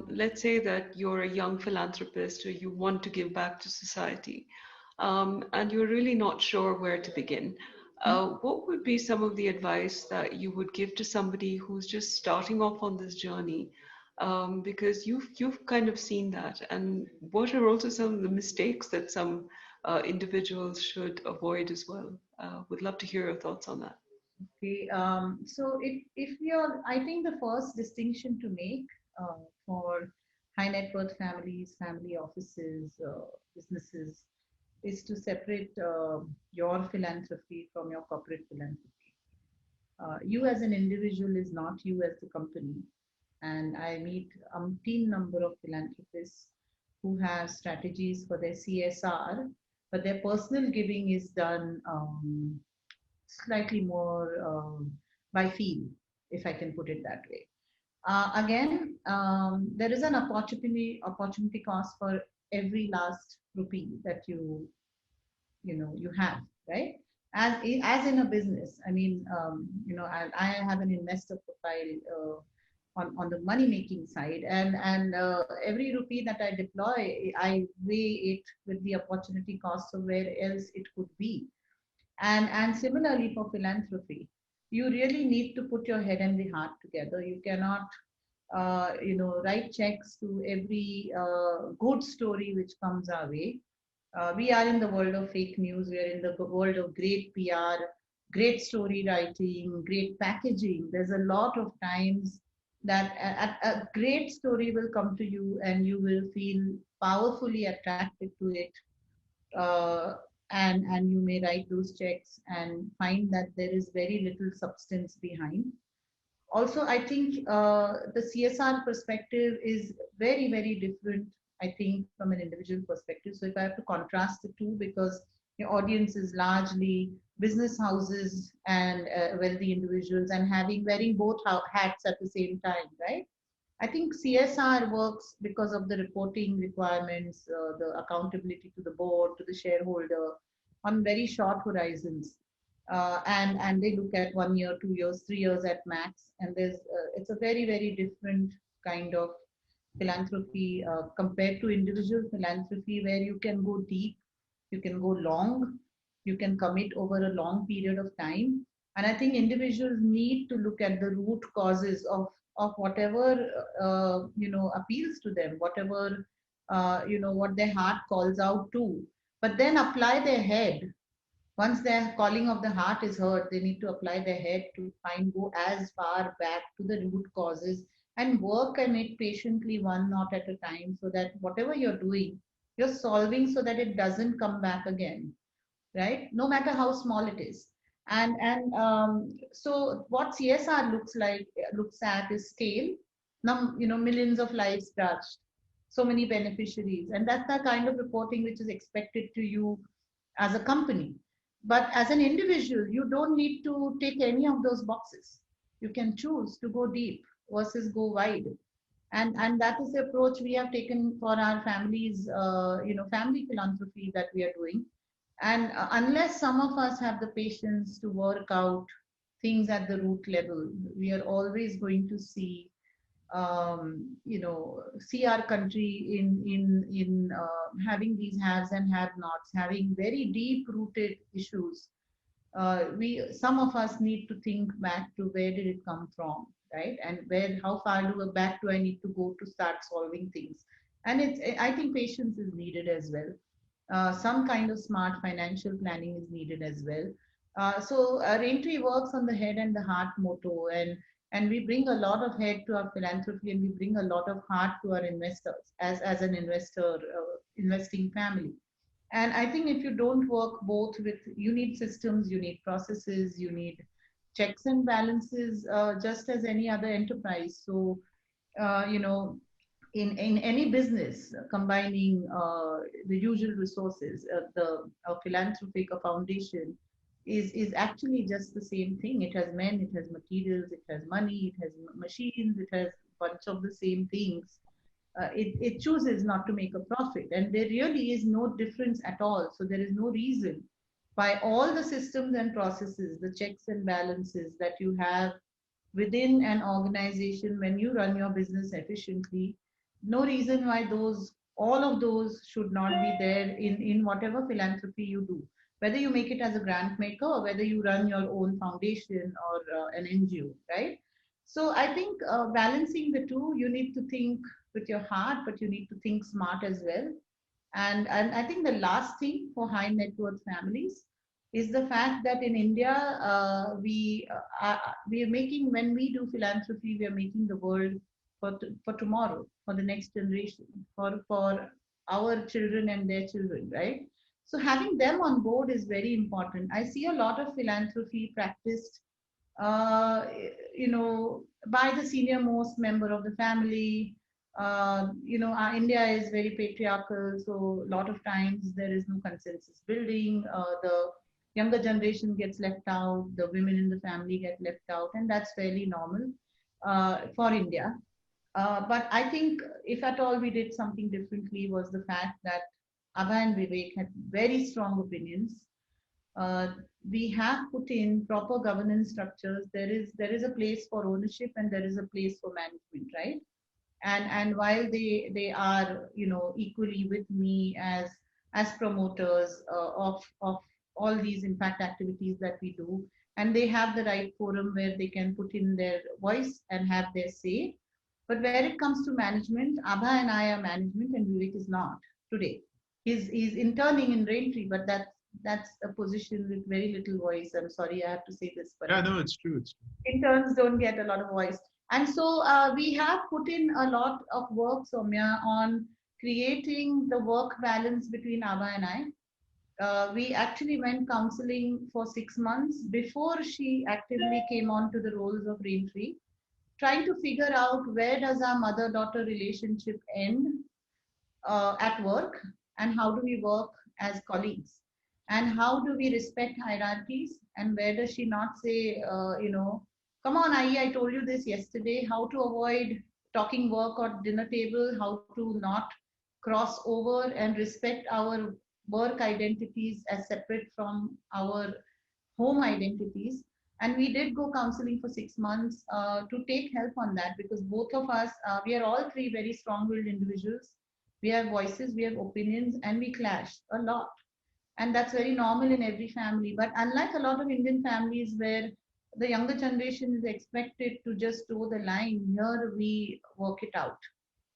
let's say that you're a young philanthropist or you want to give back to society, and you're really not sure where to begin. What would be some of the advice that you would give to somebody who's just starting off on this journey? Because you've kind of seen that, and what are also some of the mistakes that some individuals should avoid as well? Would love to hear your thoughts on that. Okay, so if you're, I think the first distinction to make for high net worth families, family offices, businesses, is to separate your philanthropy from your corporate philanthropy. You as an individual is not you as the company. And I meet umpteen number of philanthropists who have strategies for their CSR, but their personal giving is done slightly more by feel, if I can put it that way. Again, there is an opportunity cost for every last rupee that you have, right? As in a business, I mean, I have an investor profile on the money making side, and every rupee that I deploy, I weigh it with the opportunity cost of where else it could be. And similarly for philanthropy, you really need to put your head and the heart together. You cannot write checks to every good story which comes our way. We are in the world of fake news. We are in the world of great PR, great story writing, great packaging. There's a lot of times that a great story will come to you and you will feel powerfully attracted to it. Uh, and you may write those checks and find that there is very little substance behind. Also, I think the CSR perspective is very, very different, I think, from an individual perspective. So if I have to contrast the two, because your audience is largely business houses and wealthy individuals and having wearing both hats at the same time, right? I think CSR works because of the reporting requirements, the accountability to the board, to the shareholder, on very short horizons, and they look at 1 year, 2 years, 3 years at max. And it's a very, very different kind of philanthropy compared to individual philanthropy, where you can go deep, you can go long, you can commit over a long period of time. And I think individuals need to look at the root causes of whatever appeals to them, whatever what their heart calls out to, but then apply their head. Once their calling of the heart is heard, they need to apply their head to go as far back to the root causes and work on it patiently, one knot at a time, so that whatever you're doing, you're solving so that it doesn't come back again, right? No matter how small it is. So what CSR looks at is scale, millions of lives touched, so many beneficiaries, and that's the kind of reporting which is expected to you as a company. But as an individual, you don't need to take any of those boxes. You can choose to go deep versus go wide. And that is the approach we have taken for our families, family philanthropy that we are doing. And unless some of us have the patience to work out things at the root level, we are always going to see our country in having these haves and have-nots, having very deep-rooted issues. Some of us need to think back to where did it come from, right? And how far back do I need to go to start solving things? And I think patience is needed as well. Some kind of smart financial planning is needed as well. So Raintree works on the head and the heart motto, and we bring a lot of head to our philanthropy, and we bring a lot of heart to our investors as an investing family. And I think if you don't work both with, you need systems, you need processes, you need checks and balances, just as any other enterprise. So, uh, you know, in any business, combining the usual resources, the philanthropic foundation is actually just the same thing. It has men, it has materials, it has money, it has machines, it has bunch of the same things. It chooses not to make a profit, and there really is no difference at all. So there is no reason why all the systems and processes, the checks and balances that you have within an organization, when you run your business efficiently, no reason why those all of those should not be there in whatever philanthropy you do, whether you make it as a grant maker or whether you run your own foundation or an NGO, right? So I think balancing the two, you need to think with your heart, but you need to think smart as well. And I think the last thing for high net worth families is the fact that in India, we are making, when we do philanthropy, we are making the world for tomorrow, for the next generation, for our children and their children, right? So having them on board is very important. I see a lot of philanthropy practiced, uh, by the senior most member of the family. India is very patriarchal, so a lot of times there is no consensus building. The younger generation gets left out, the women in the family get left out, and that's fairly normal for India. But I think if at all we did something differently was the fact that Abha and Vivek had very strong opinions. uh, we have put in proper governance structures. There is a place for ownership and there is a place for management, right? And while they are, equally with me as promoters of all these impact activities that we do, and they have the right forum where they can put in their voice and have their say. But where it comes to management, Abha and I are management and Vivek is not today. He's interning in Raintree, but that's a position with very little voice. I'm sorry I have to say this, but Yeah, no, it's true. It's true. interns don't get a lot of voice. And so we have put in a lot of work, Soumya, on creating the work balance between Abha and I. We actually went counseling for 6 months before she actively came on to the roles of Raintree, trying to figure out where does our mother-daughter relationship end at work, and how do we work as colleagues, and how do we respect hierarchies, and where does she not say, come on, I told you this yesterday, how to avoid talking work or dinner table, how to not cross over and respect our work identities as separate from our home identities. And we did go counseling for 6 months to take help on that, because both of us, we are all three very strong-willed individuals. We have voices, we have opinions, and we clash a lot. And that's very normal in every family. But unlike a lot of Indian families where the younger generation is expected to just toe the line, here we work it out.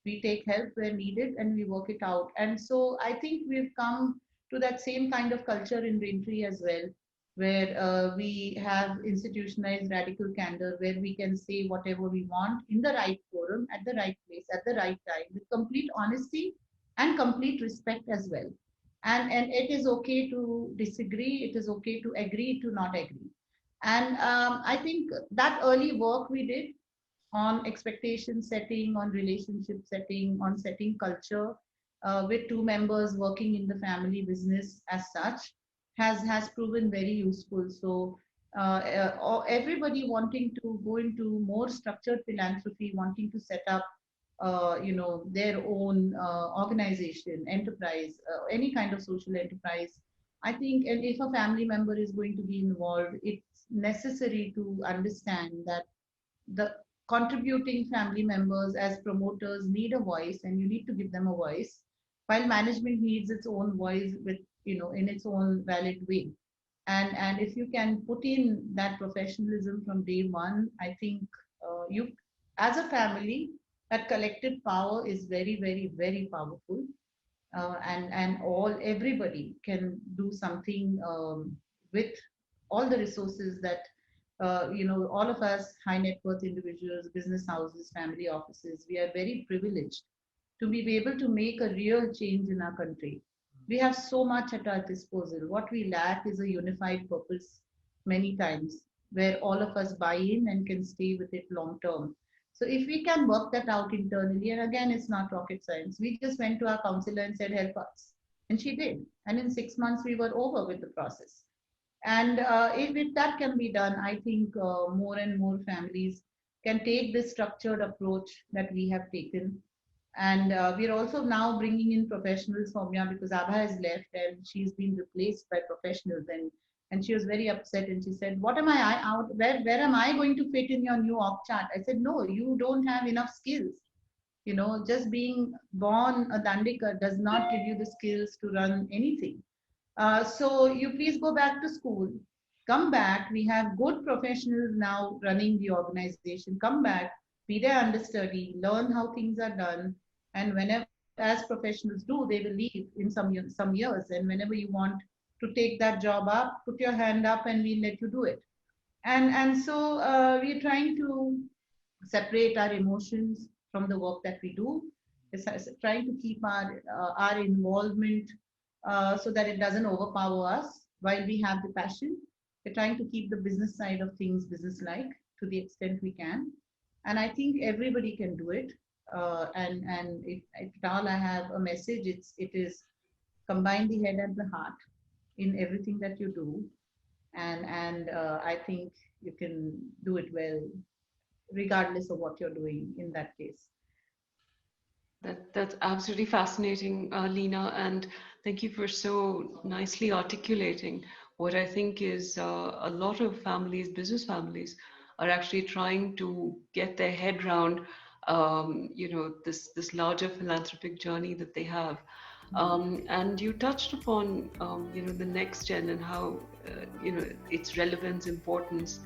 We take help where needed and we work it out. And so I think we've come to that same kind of culture in Raintree as well, where we have institutionalized radical candor, where we can say whatever we want in the right forum, at the right place, at the right time, with complete honesty and complete respect as well. And it is okay to disagree, it is okay to agree to not agree. And I think that early work we did on expectation setting, on relationship setting, on setting culture with two members working in the family business as such has proven very useful. So everybody wanting to go into more structured philanthropy, wanting to set up their own organization, enterprise, any kind of social enterprise. I think, and if a family member is going to be involved, it's necessary to understand that the contributing family members as promoters need a voice, and you need to give them a voice, while management needs its own voice with, in its own valid way. And if you can put in that professionalism from day one, I think you, as a family, that collective power is very, very, very powerful. And all everybody can do something with all the resources that all of us high net worth individuals, business houses, family offices, we are very privileged to be able to make a real change in our country. We have so much at our disposal. What we lack is a unified purpose many times, where all of us buy in and can stay with it long term. So if we can work that out internally, and again, it's not rocket science. We just went to our counselor and said, help us. And she did. And in 6 months, we were over with the process. And if that can be done, I think more and more families can take this structured approach that we have taken. And we're also now bringing in professionals, Soumya, because Abha has left and she's been replaced by professionals. And And she was very upset and she said, what am I out? Where am I going to fit in your new org chart? I said, no, you don't have enough skills. Just being born a Dandekar does not give you the skills to run anything. So you please go back to school, come back. We have good professionals now running the organization. Come back, be their understudy, learn how things are done, and whenever, as professionals do, they will leave in some years. And whenever you want to take that job up, put your hand up, and we'll let you do it. And so we're trying to separate our emotions from the work that we do. It's trying to keep our involvement so that it doesn't overpower us while we have the passion. We're trying to keep the business side of things business-like to the extent we can, and I think everybody can do it. And if at all I have a message, it is combine the head and the heart in everything that you do, and I think you can do it well regardless of what you're doing in that case. That's absolutely fascinating, Leena, and thank you for so nicely articulating what I think is a lot of families, business families, are actually trying to get their head around, this larger philanthropic journey that they have. And you touched upon, the next gen and how, its relevance, importance.